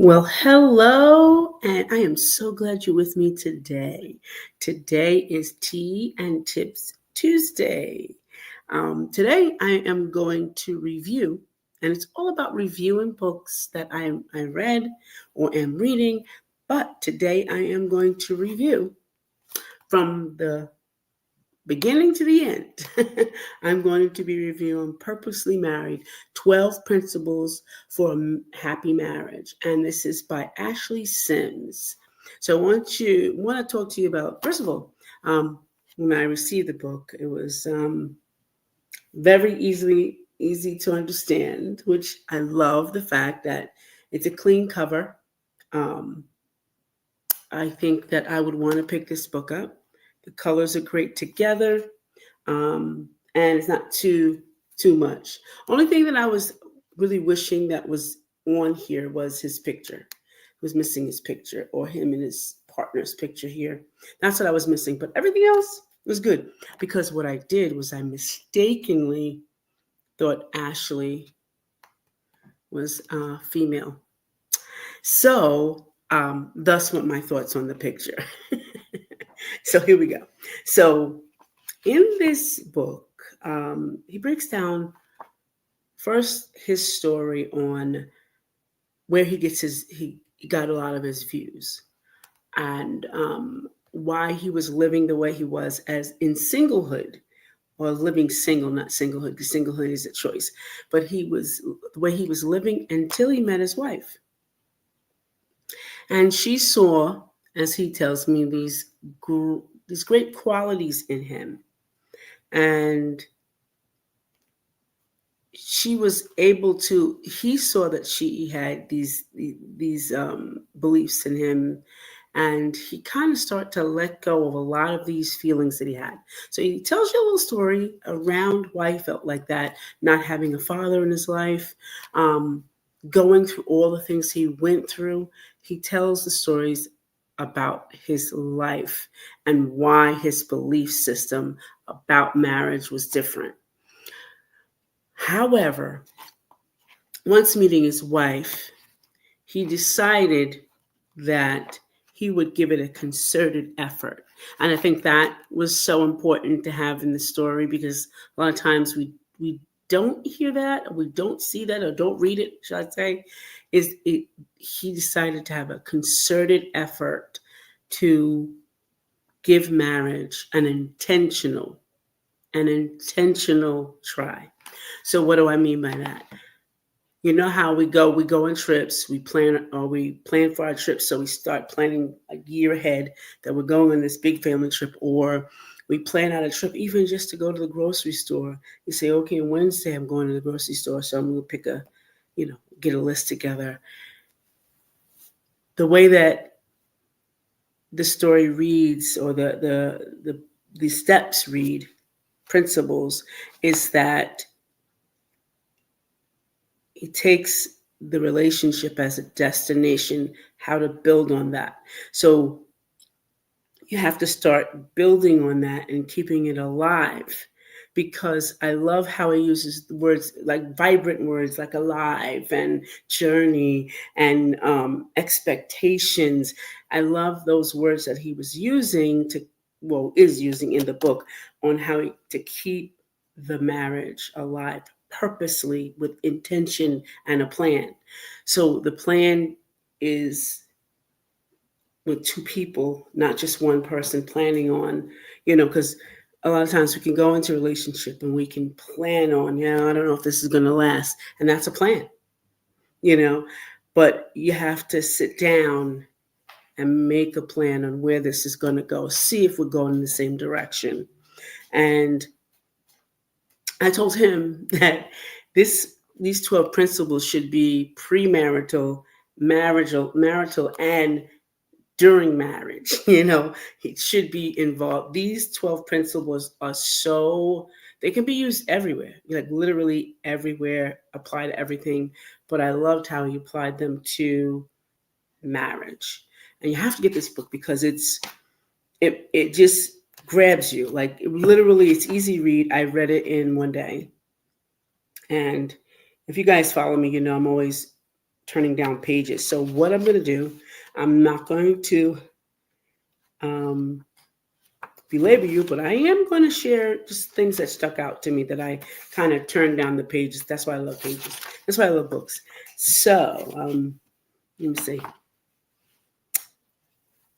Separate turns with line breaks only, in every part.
Well, hello, and I am so glad you're with me today. Today is Tea and Tips Tuesday. Today, I am going to review, and it's all about reviewing books that I read or am reading. But today, I am going to review from the beginning to the end. I'm going to be reviewing Purposely Married 12 Principles for a Happy Marriage. And this is by Ashley Sims. So I want to talk to you about, first of all, when I received the book, it was very easy to understand, which I love the fact that it's a clean cover. Um, I think that I would want to pick this book up. The colors are great together, and it's not too much. Only thing that I was really wishing that was on here was his picture. Was missing his picture, or him and his partner's picture here. That's what I was missing. But everything else was good, because what I did was I mistakenly thought Ashley was female. So thus went my thoughts on the picture. So here we go. So in this book, he breaks down first his story on where he got a lot of his views, and why he was living the way he was as in singlehood, or living single, not singlehood, because singlehood is a choice. But he was the way he was living until he met his wife, and she saw, as he tells me, these great qualities in him, and she was able to. He saw that she had these beliefs in him, and he kind of started to let go of a lot of these feelings that he had. So he tells you a little story around why he felt like that, not having a father in his life, going through all the things he went through. He tells the stories about his life and why his belief system about marriage was different. However, once meeting his wife, he decided that he would give it a concerted effort. And I think that was so important to have in the story, because a lot of times we don't hear that, or we don't see that, or don't read it, should I say, he decided to have a concerted effort to give marriage an intentional try. So what do I mean by that? You know how we go on trips, we plan for our trips. So we start planning a year ahead that we're going on this big family trip, or we plan out a trip even just to go to the grocery store. You say, okay, Wednesday I'm going to the grocery store, so I'm going to get a list together. The way that the story reads, or the steps read, principles, is that he takes the relationship as a destination, how to build on that. So you have to start building on that and keeping it alive, because I love how he uses the words, like vibrant words like alive and journey and expectations. I love those words that he was using is using in the book, on to keep the marriage alive purposely, with intention and a plan. So the plan is with two people, not just one person planning on, because a lot of times we can go into a relationship and we can plan on, I don't know if this is going to last. And that's a plan, you know, but you have to sit down and make a plan on where this is going to go, see if we're going in the same direction. And I told him that these 12 principles should be premarital, marital, and during marriage. It should be involved. These 12 principles are they can be used everywhere, like literally everywhere, apply to everything. But I loved how he applied them to marriage. And you have to get this book, because it just grabs you. Like, literally, it's easy read. I read it in one day. And if you guys follow me, I'm always turning down pages. So what I'm going to do, I'm not going to um, belabor you, but I am going to share just things that stuck out to me that I kind of turned down the pages. That's why I love pages. That's why I love books. So let me see.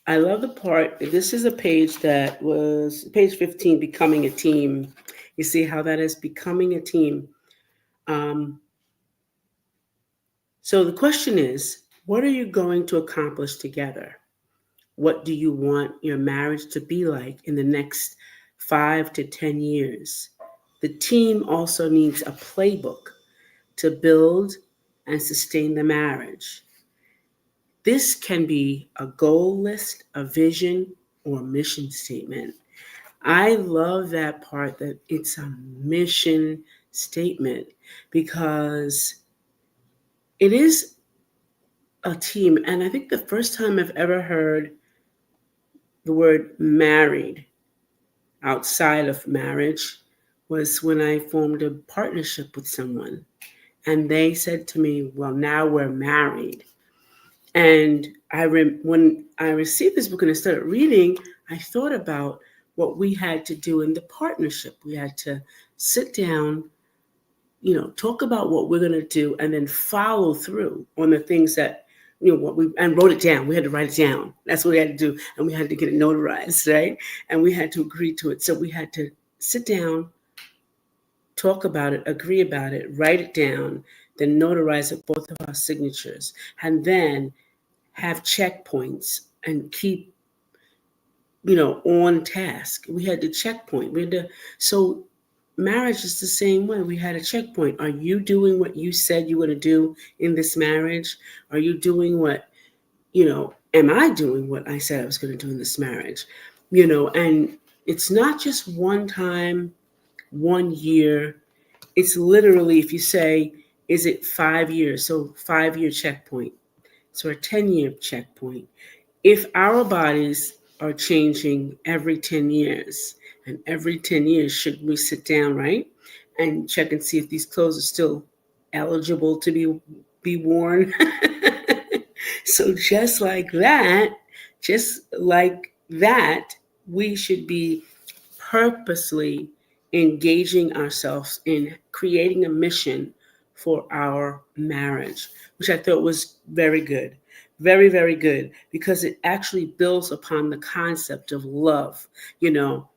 I love the part. This is a page that was page 15, becoming a team. You see how that is becoming a team. Um, so the question is, what are you going to accomplish together? What do you want your marriage to be like in the next 5 to 10 years? The team also needs a playbook to build and sustain the marriage. This can be a goal list, a vision, or a mission statement. I love that part that it's a mission statement because it is a team. And I think the first time I've ever heard the word married outside of marriage was when I formed a partnership with someone. And they said to me, well, now we're married. And when I received this book and I started reading, I thought about what we had to do in the partnership. We had to sit down, talk about what we're going to do and then follow through on the things that, what we, and wrote it down. We had to write it down. That's what we had to do. And we had to get it notarized, right? And we had to agree to it. So we had to sit down, talk about it, agree about it, write it down, then notarize it, both of our signatures, and then have checkpoints and keep, on task. We had to checkpoint. So marriage is the same way. We had a checkpoint. Are you doing what you said you were going to do in this marriage? Are you doing am I doing what I said I was going to do in this marriage? And it's not just one time, 1 year. It's literally, if you say, is it 5 years? So 5 year checkpoint. So a 10-year checkpoint. If our bodies are changing every 10 years, and every 10 years, should we sit down, right? And check and see if these clothes are still eligible to be worn. So just like that, we should be purposely engaging ourselves in creating a mission for our marriage, which I thought was very good. Very, very good, because it actually builds upon the concept of love, you know,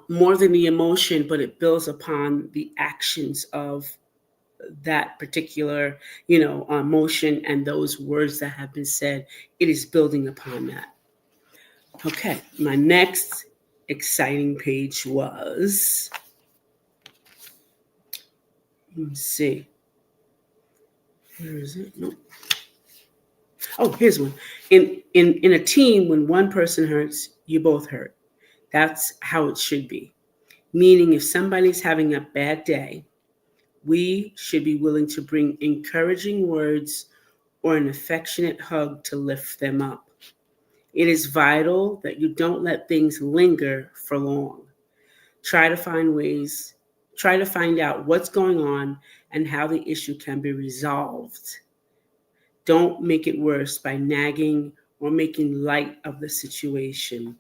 more than the emotion, but it builds upon the actions of that particular, emotion and those words that have been said. It is building upon that. Okay, my next exciting page was, let's see, where is it? No. Oh, here's one. In a team, when one person hurts, you both hurt. That's how it should be. Meaning, if somebody's having a bad day, we should be willing to bring encouraging words or an affectionate hug to lift them up. It is vital that you don't let things linger for long. Try to find ways, try to find out what's going on and how the issue can be resolved. Don't make it worse by nagging or making light of the situation.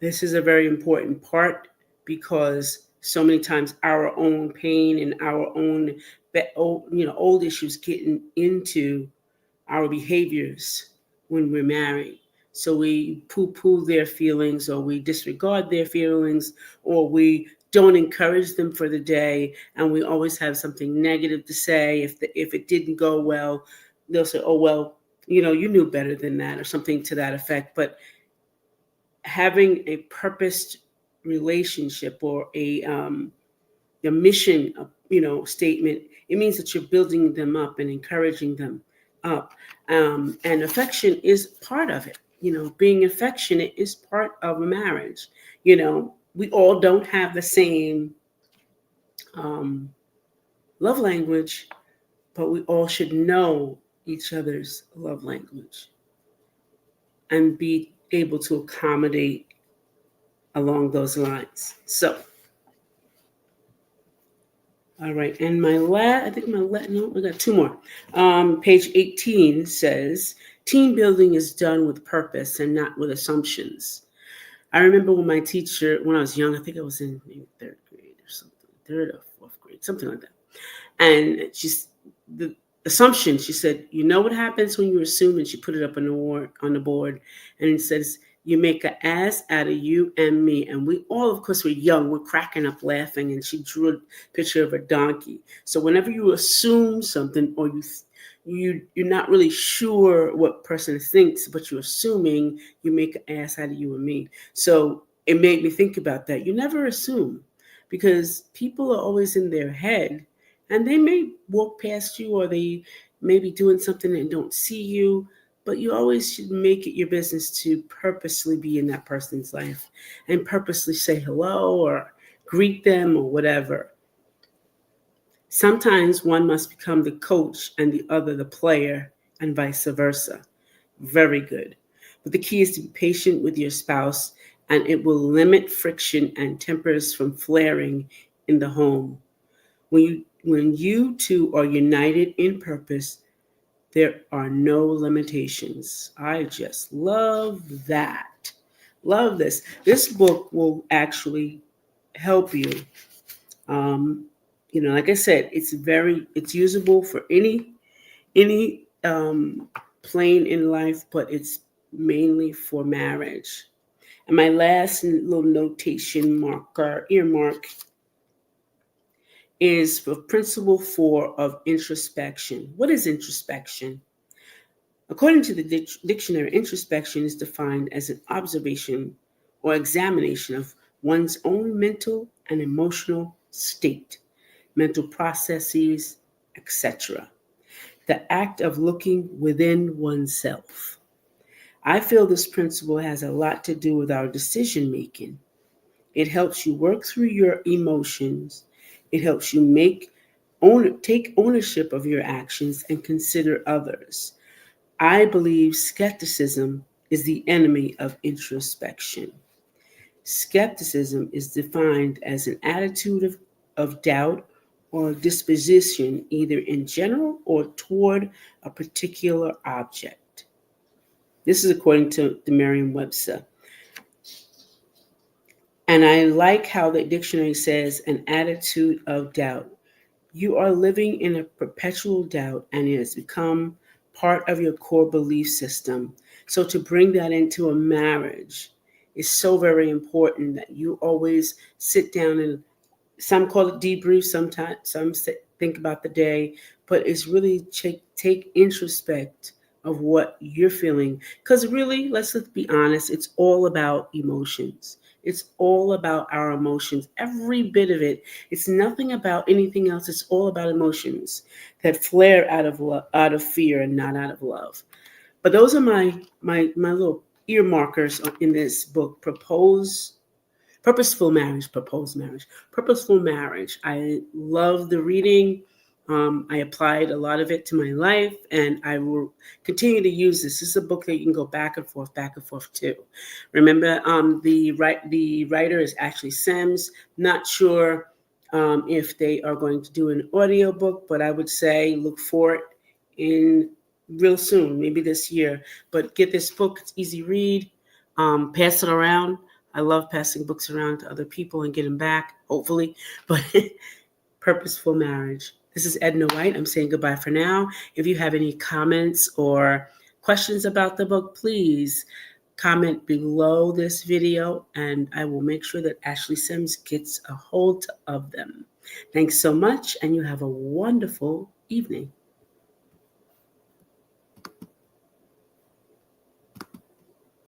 This is a very important part because so many times our own pain and our own old issues getting into our behaviors when we're married. So we poo-poo their feelings, or we disregard their feelings, or we don't encourage them for the day, and we always have something negative to say. If it didn't go well, they'll say, "Oh well, you knew better than that," or something to that effect. But having a purposed relationship, or a mission, statement, it means that you're building them up and encouraging them up. And affection is part of it. Being affectionate is part of a marriage. We all don't have the same um, love language, but we all should know each other's love language and be able to accommodate along those lines. So All right, and I think no, we got two more. Page 18 says, team building is done with purpose and not with assumptions. I remember when my teacher, when I was young, I think I was in maybe third grade or something, third or fourth grade, something like that. And the assumption, she said, you know what happens when you assume, and she put it up on the board, and it says, you make an ass out of you and me. And we all, of course, we're young, we're cracking up laughing, and she drew a picture of a donkey. So whenever you assume something, or you're not really sure what person thinks, but you're assuming, you make an ass out of you and me. So it made me think about that. You never assume, because people are always in their head, and they may walk past you, or they may be doing something and don't see you, but you always should make it your business to purposely be in that person's life and purposely say hello or greet them or whatever. Sometimes one must become the coach and the other the player, and vice versa. Very good. But the key is to be patient with your spouse, and it will limit friction and tempers from flaring in the home. When you two are united in purpose, there are no limitations. I just love that. Love this. This book will actually help you. Um, like I said, it's usable for any plane in life, but it's mainly for marriage. And my last little notation marker, earmark, is for principle 4 of introspection. What is introspection? According to the dictionary, introspection is defined as an observation or examination of one's own mental and emotional state, mental processes, etc. The act of looking within oneself. I feel this principle has a lot to do with our decision making. It helps you work through your emotions. It helps you take ownership of your actions and consider others. I believe skepticism is the enemy of introspection. Skepticism is defined as an attitude of doubt or disposition, either in general or toward a particular object. This is according to the Merriam-Webster. And I like how the dictionary says an attitude of doubt. You are living in a perpetual doubt, and it has become part of your core belief system. So to bring that into a marriage is so very important, that you always sit down and, some call it debrief, sometimes think about the day, but it's really take introspect of what you're feeling. Because really, let's be honest, it's all about emotions. It's all about our emotions, every bit of it. It's nothing about anything else. It's all about emotions that flare out of fear and not out of love. But those are my little ear markers in this book. Proposed marriage, purposeful marriage. I love the reading. I applied a lot of it to my life, and I will continue to use this. This is a book that you can go back and forth to. Remember, the writer is Ashley Sims. Not sure if they are going to do an audio book, but I would say look for it in real soon, maybe this year. But get this book; it's easy read. Pass it around. I love passing books around to other people and getting back, hopefully. But purposeful marriage. This is Edna White. I'm saying goodbye for now. If you have any comments or questions about the book, please comment below this video, and I will make sure that Ashley Sims gets a hold of them. Thanks so much, and you have a wonderful evening.